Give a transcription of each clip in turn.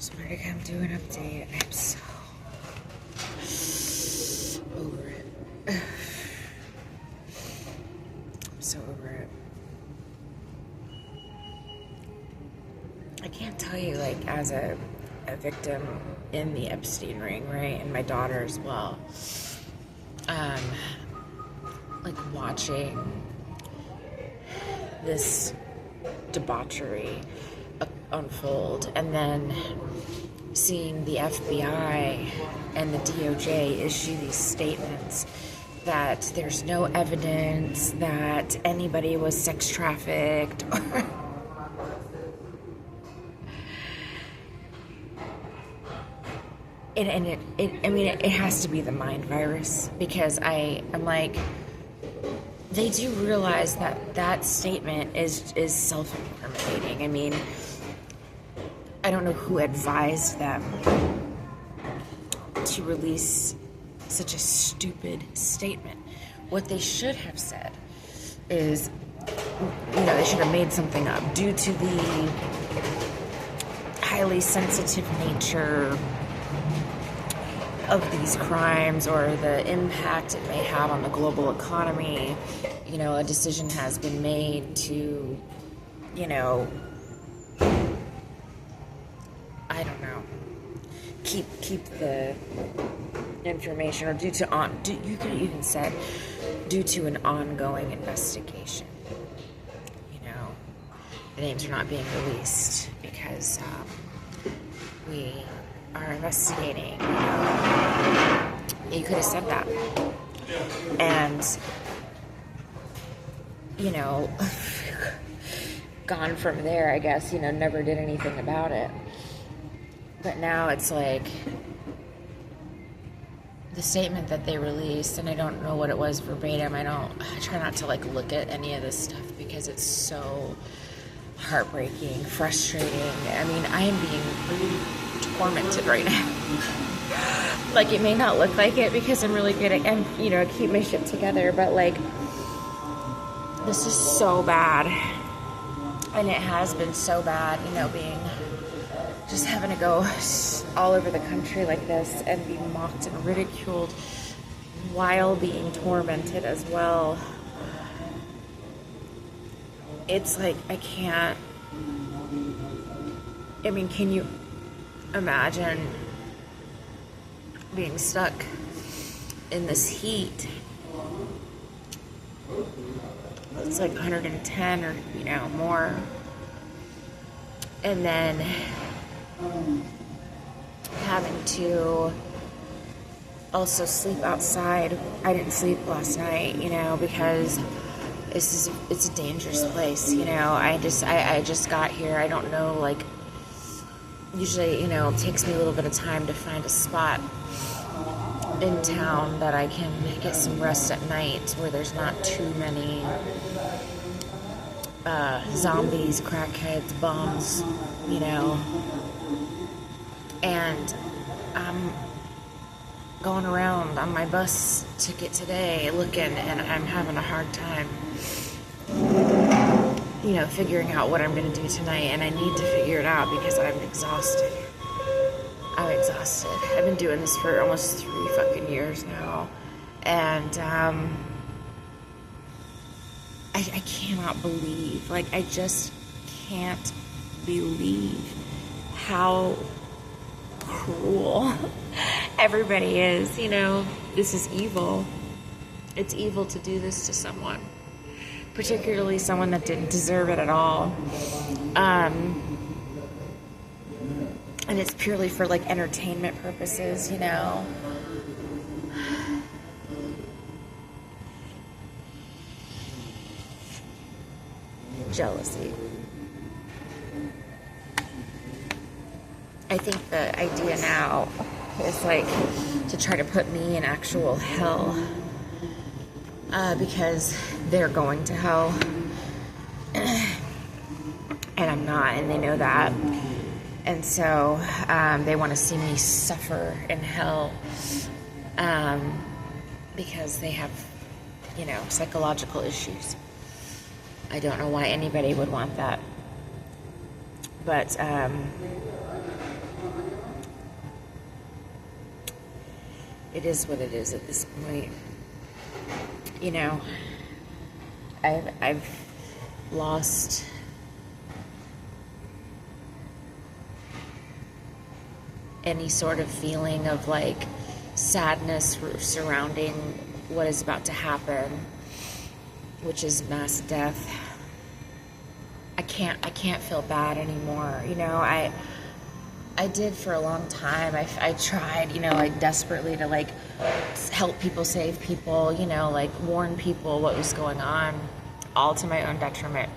Just wanted to come do an update. I'm so over it. I'm so over it. I can't tell you, like, as a victim in the Epstein ring, right? And my daughter as well. Like, watching this debauchery unfold, and then seeing the FBI and the DOJ issue these statements that there's no evidence that anybody was sex trafficked. And it has to be the mind virus, because I'm like, they do realize that statement is self-incriminating. I mean, I don't know who advised them to release such a stupid statement. What they should have said is, they should have made something up due to the highly sensitive nature of these crimes, or the impact it may have on the global economy. A decision has been made to, I don't know, keep the information, or you could have even said due to an ongoing investigation. The names are not being released because we are investigating. You could have said that. And, gone from there, I guess, never did anything about it. But now it's like the statement that they released, and I don't know what it was verbatim. I try not to look at any of this stuff because it's so heartbreaking, frustrating. I mean, I am being really tormented right now. It may not look like it because I'm really good at, keep my shit together, but this is so bad. And it has been so bad, just having to go all over the country like this and be mocked and ridiculed while being tormented as well. It's I can't. I mean, can you imagine being stuck in this heat? It's 110 or, more. And then having to also sleep outside. I didn't sleep last night, because it's a dangerous place. I just got here. I don't know, usually, it takes me a little bit of time to find a spot in town that I can get some rest at night, where there's not too many zombies, crackheads, bums, and I'm going around on my bus ticket today looking, and I'm having a hard time figuring out what I'm going to do tonight, and I need to figure it out because I'm exhausted. I've been doing this for almost 3 fucking years now, and I cannot believe, I just can't believe how cruel everybody is. This is evil. It's evil to do this to someone, particularly someone that didn't deserve it at all. And it's purely for entertainment purposes, Jealousy. I think the idea now is to try to put me in actual hell, because they're going to hell and I'm not, and they know that. And so they want to see me suffer in hell, because they have, psychological issues. I don't know why anybody would want that. But it is what it is at this point. You know, I've lost any sort of feeling of like sadness surrounding what is about to happen, which is mass death. I can't feel bad anymore. You know, I did for a long time. I tried, you know, like desperately to like help people, save people, you know, like warn people what was going on, all to my own detriment.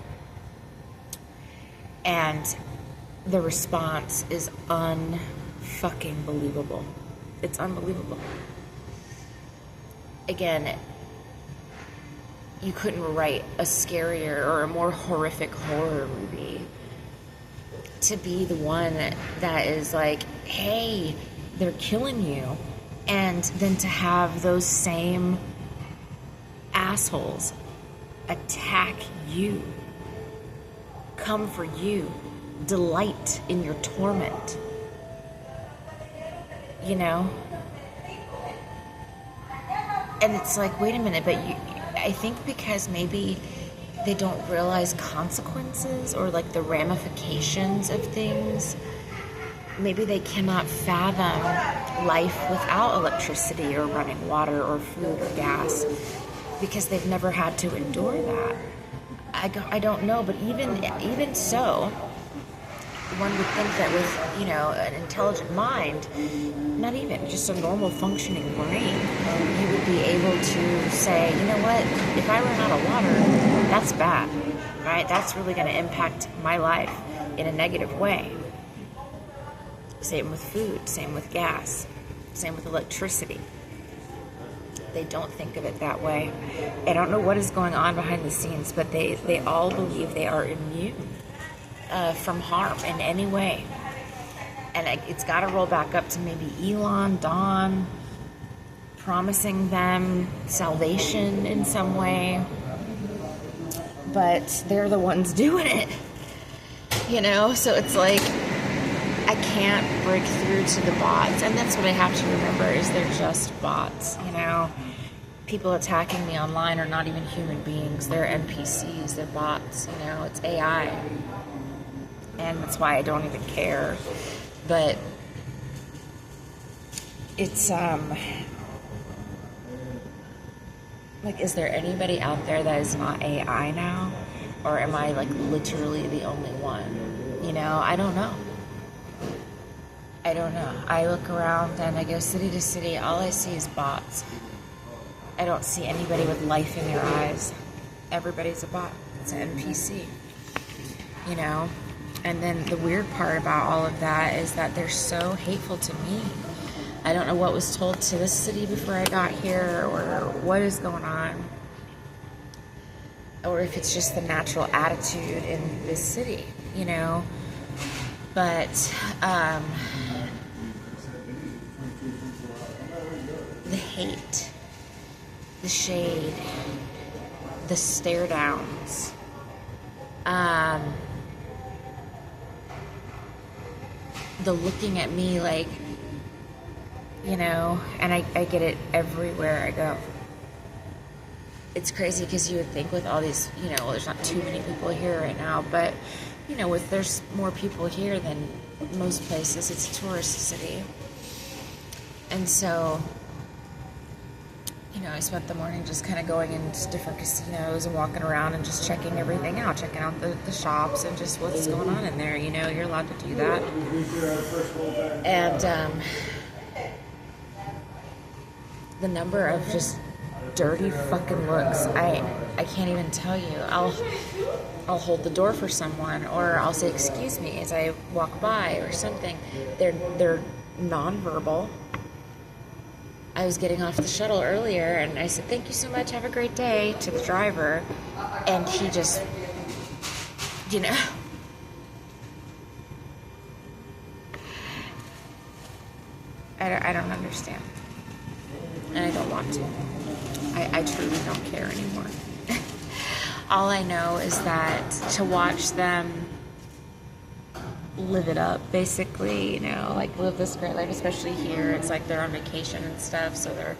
And the response is unfucking believable. It's unbelievable. Again, you couldn't write a scarier or a more horrific horror movie to be the one that is like, hey, they're killing you, and then to have those same assholes attack you, come for you, delight in your torment, you know? And it's like, wait a minute, but I think because maybe they don't realize consequences or like the ramifications of things, maybe they cannot fathom life without electricity or running water or food or gas because they've never had to endure that. I don't know, but even so, one would think that with, you know, an intelligent mind, not even just a normal functioning brain, you would be able to say, you know what, if I run out of water, that's bad, right? That's really going to impact my life in a negative way. Same with food, same with gas, same with electricity. They don't think of it that way. I don't know what is going on behind the scenes, but they all believe they are immune from harm in any way. And it's got to roll back up to maybe Elon, Don, promising them salvation in some way. But they're the ones doing it, you know? So it's like, I can't break through to the bots. And that's what I have to remember, is they're just bots, you know? People attacking me online are not even human beings. They're NPCs, they're bots, you know? It's AI. And that's why I don't even care. But it's, like, is there anybody out there that is not AI now? Or am I, like, literally the only one? You know, I don't know. I don't know. I look around and I go city to city. All I see is bots. I don't see anybody with life in their eyes. Everybody's a bot. It's an NPC. You know? And then the weird part about all of that is that they're so hateful to me. I don't know what was told to this city before I got here, or what is going on, or if it's just the natural attitude in this city, you know. But the hate, the shade, the stare downs, the looking at me like, you know, and I get it everywhere I go. It's crazy because you would think with all these, you know, well, there's not too many people here right now, but, you know, there's more people here than most places. It's a tourist city. And so, you know, I spent the morning just kind of going into different casinos and walking around and just checking everything out, checking out the shops and just what's going on in there. You know, you're allowed to do that. And the number of just dirty fucking looks, I can't even tell you. I'll hold the door for someone, or I'll say excuse me as I walk by or something. They're nonverbal. I was getting off the shuttle earlier and I said, thank you so much, have a great day, to the driver, and he just, you know, I don't understand, and I don't want to. I truly don't care anymore. All I know is that to watch them live it up, basically, you know, like live this great life, especially here. It's like they're on vacation and stuff, so they're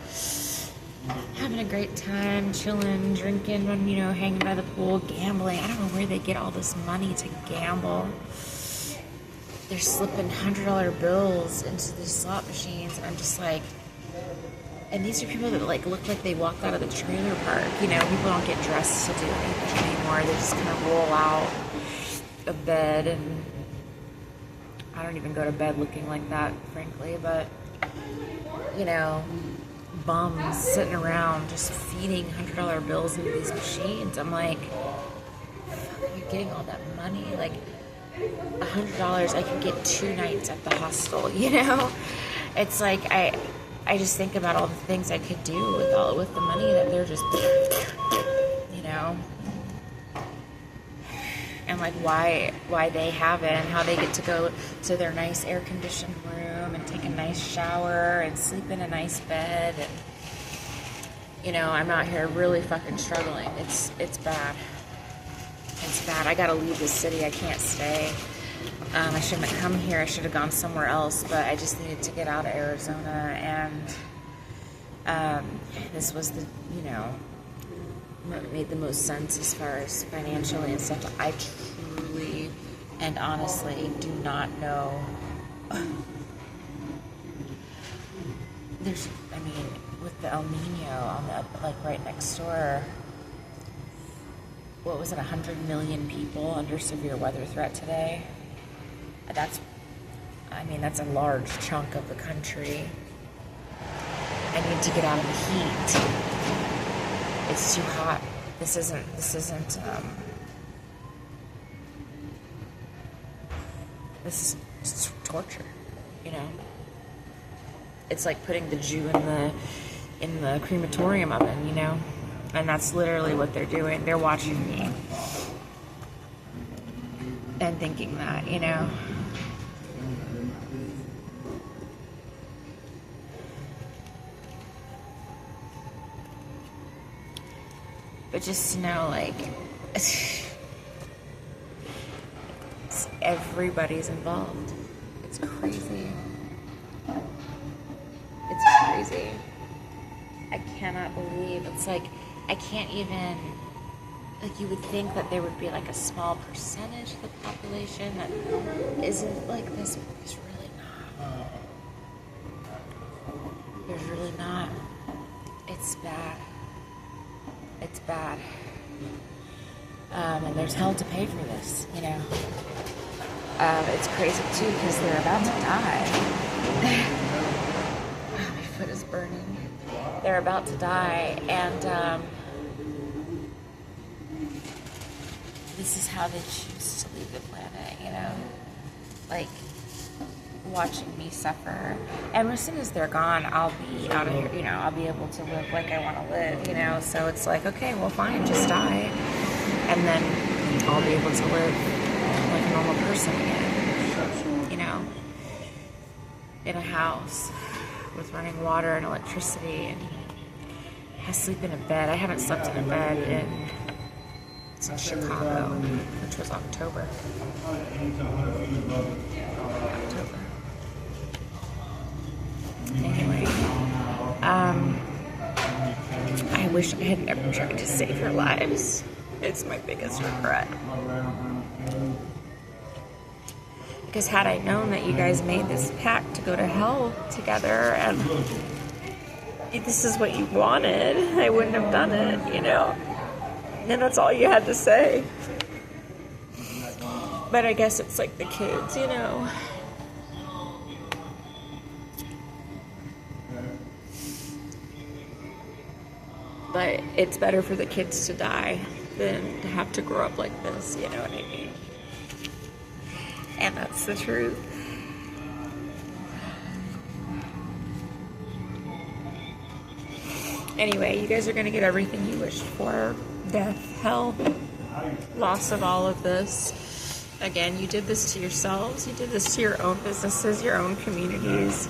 having a great time, chilling, drinking, you know, hanging by the pool, gambling. I don't know where they get all this money to gamble. They're slipping $100 bills into these slot machines, and I'm just like, and these are people that like look like they walked out of the trailer park. You know, people don't get dressed to do anything anymore. They just kind of roll out of bed, and I don't even go to bed looking like that, frankly, but, you know, bums sitting around just feeding $100 bills into these machines. I'm like, fuck, you're getting all that money? Like, $100, I could get 2 nights at the hostel, you know? It's like, I just think about all the things I could do with the money that they're just, you know? And like why they have it, and how they get to go to their nice air-conditioned room and take a nice shower and sleep in a nice bed. And, you know, I'm out here really fucking struggling. It's bad. It's bad. I gotta leave this city. I can't stay. I shouldn't have come here. I should have gone somewhere else, but I just needed to get out of Arizona, and this was the, you know, made the most sense as far as financially and stuff. I truly and honestly do not know. I mean, with the El Nino on the, like, right next door, what was it, 100 million people under severe weather threat today? That's a large chunk of the country. I need to get out of the heat. It's too hot. This isn't, this is torture, you know? It's like putting the Jew in the crematorium oven, you know? And that's literally what they're doing. They're watching me and thinking that, you know? But just to know, like, everybody's involved. It's crazy. It's crazy. I cannot believe. It's like, I can't even, like, you would think that there would be like a small percentage of the population that isn't like this, but there's really not. There's really not. It's bad. It's bad. And there's hell to pay for this, you know. It's crazy too, because they're about to die. My foot is burning. They're about to die, and this is how they choose to leave the planet, you know. Like, watching me suffer. And as soon as they're gone, I'll be out of here, you know, I'll be able to live like I want to live, you know. So it's like, okay, well, fine, just die. And then I'll be able to live like a normal person again, you know, in a house with running water and electricity, and I sleep in a bed. I haven't slept in a bed since Chicago, which was October. Anyway, I wish I had never tried to save your lives. It's my biggest regret. Because had I known that you guys made this pact to go to hell together, and if this is what you wanted, I wouldn't have done it, you know? And that's all you had to say. But I guess it's like the kids, you know? But it's better for the kids to die than to have to grow up like this, you know what I mean? And that's the truth. Anyway, you guys are going to get everything you wished for. Death, hell, loss of all of this. Again, you did this to yourselves. You did this to your own businesses, your own communities.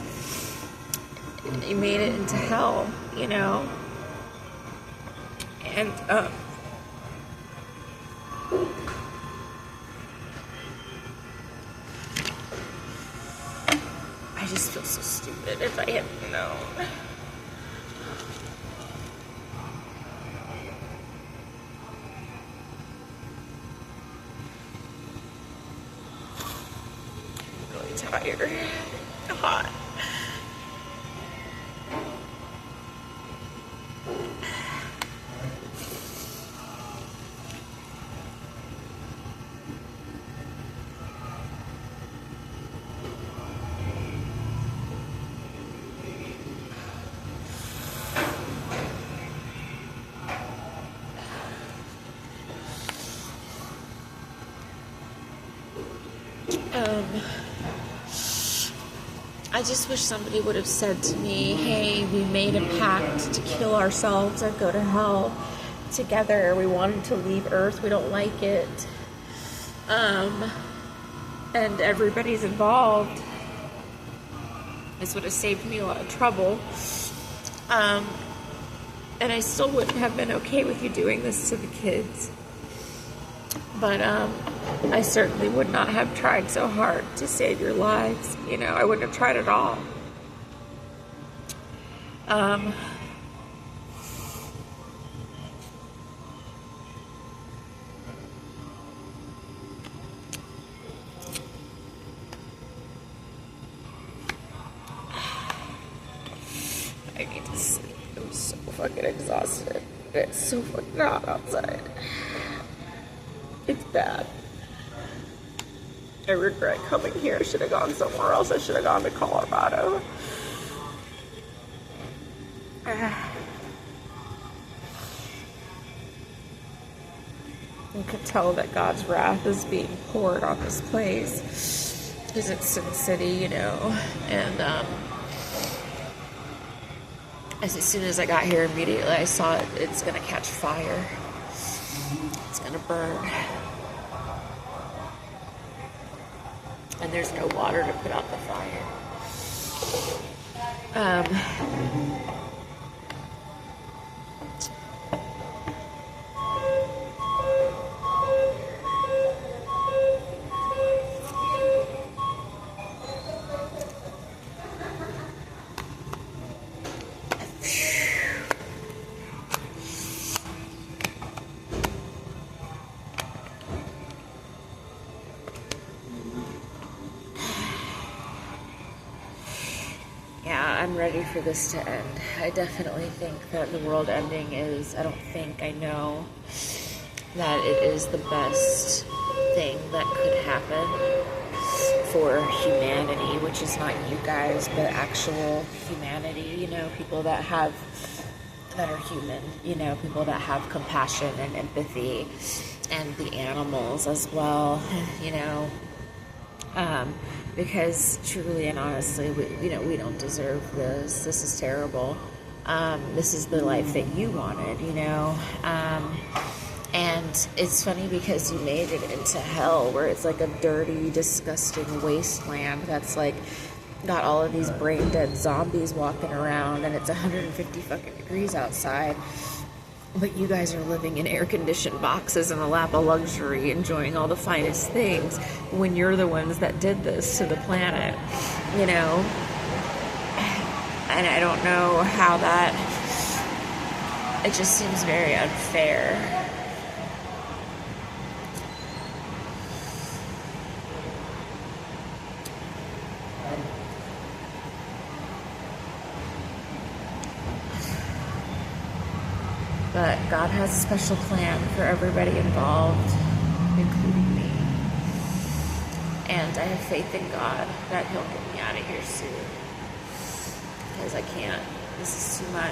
You made it into hell, you know? And, just feel so stupid if I hadn't known. I'm really tired. Hot. I just wish somebody would have said to me, hey, we made a pact to kill ourselves or go to hell together. We wanted to leave Earth. We don't like it. And everybody's involved. This would have saved me a lot of trouble. And I still wouldn't have been okay with you doing this to the kids. But I certainly would not have tried so hard to save your lives. You know, I wouldn't have tried at all. I need to sleep. I'm so fucking exhausted. It's so fucking hot outside. It's bad. I regret coming here. I should have gone somewhere else. I should have gone to Colorado. You could tell that God's wrath is being poured on this place because it's Sin City, you know. And as soon as I got here, immediately I saw it. It's gonna catch fire. It's gonna burn. And there's no water to put out the fire. I'm ready for this to end. I definitely think that the world ending is, I know that it is the best thing that could happen for humanity, which is not you guys, but actual humanity, you know, people that are human, you know, people that have compassion and empathy, and the animals as well, you know. Because truly and honestly, we don't deserve this. This is terrible. This is the life that you wanted, you know. And it's funny because you made it into hell, where it's like a dirty, disgusting wasteland that's like got all of these brain dead zombies walking around, and it's 150 fucking degrees outside. But you guys are living in air-conditioned boxes in a lap of luxury, enjoying all the finest things, when you're the ones that did this to the planet, you know? And I don't know how that... It just seems very unfair. But God has a special plan for everybody involved, including me. And I have faith in God that He'll get me out of here soon. Because I can't. This is too much.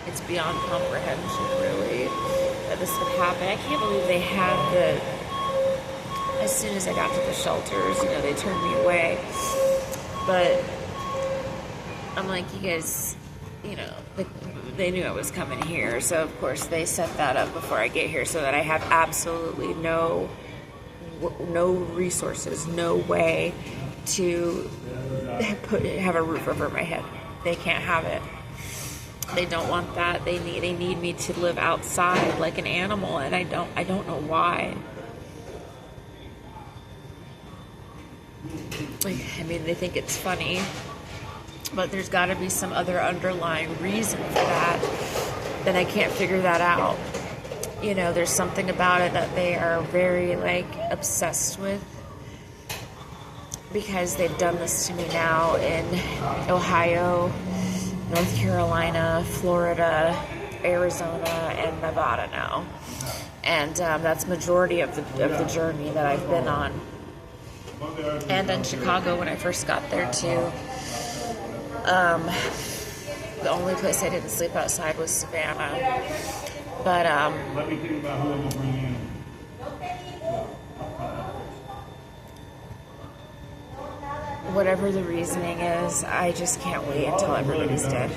It's beyond comprehension, really, that this would happen. I can't believe they had as soon as I got to the shelters, you know, they turned me away. But I'm like, you guys... You know, they knew I was coming here, so of course they set that up before I get here so that I have absolutely no resources, no way to have a roof over my head. They can't have it. They don't want that. They need me to live outside like an animal, and I don't know why. I mean, they think it's funny, but there's got to be some other underlying reason for that. Then I can't figure that out. You know, there's something about it that they are very, like, obsessed with, because they've done this to me now in Ohio, North Carolina, Florida, Arizona, and Nevada now. And that's majority of the journey that I've been on. And in Chicago when I first got there too. The only place I didn't sleep outside was Savannah. But let me think about who I'm gonna bring in. whatever the reasoning is, I just can't wait until everybody's dead.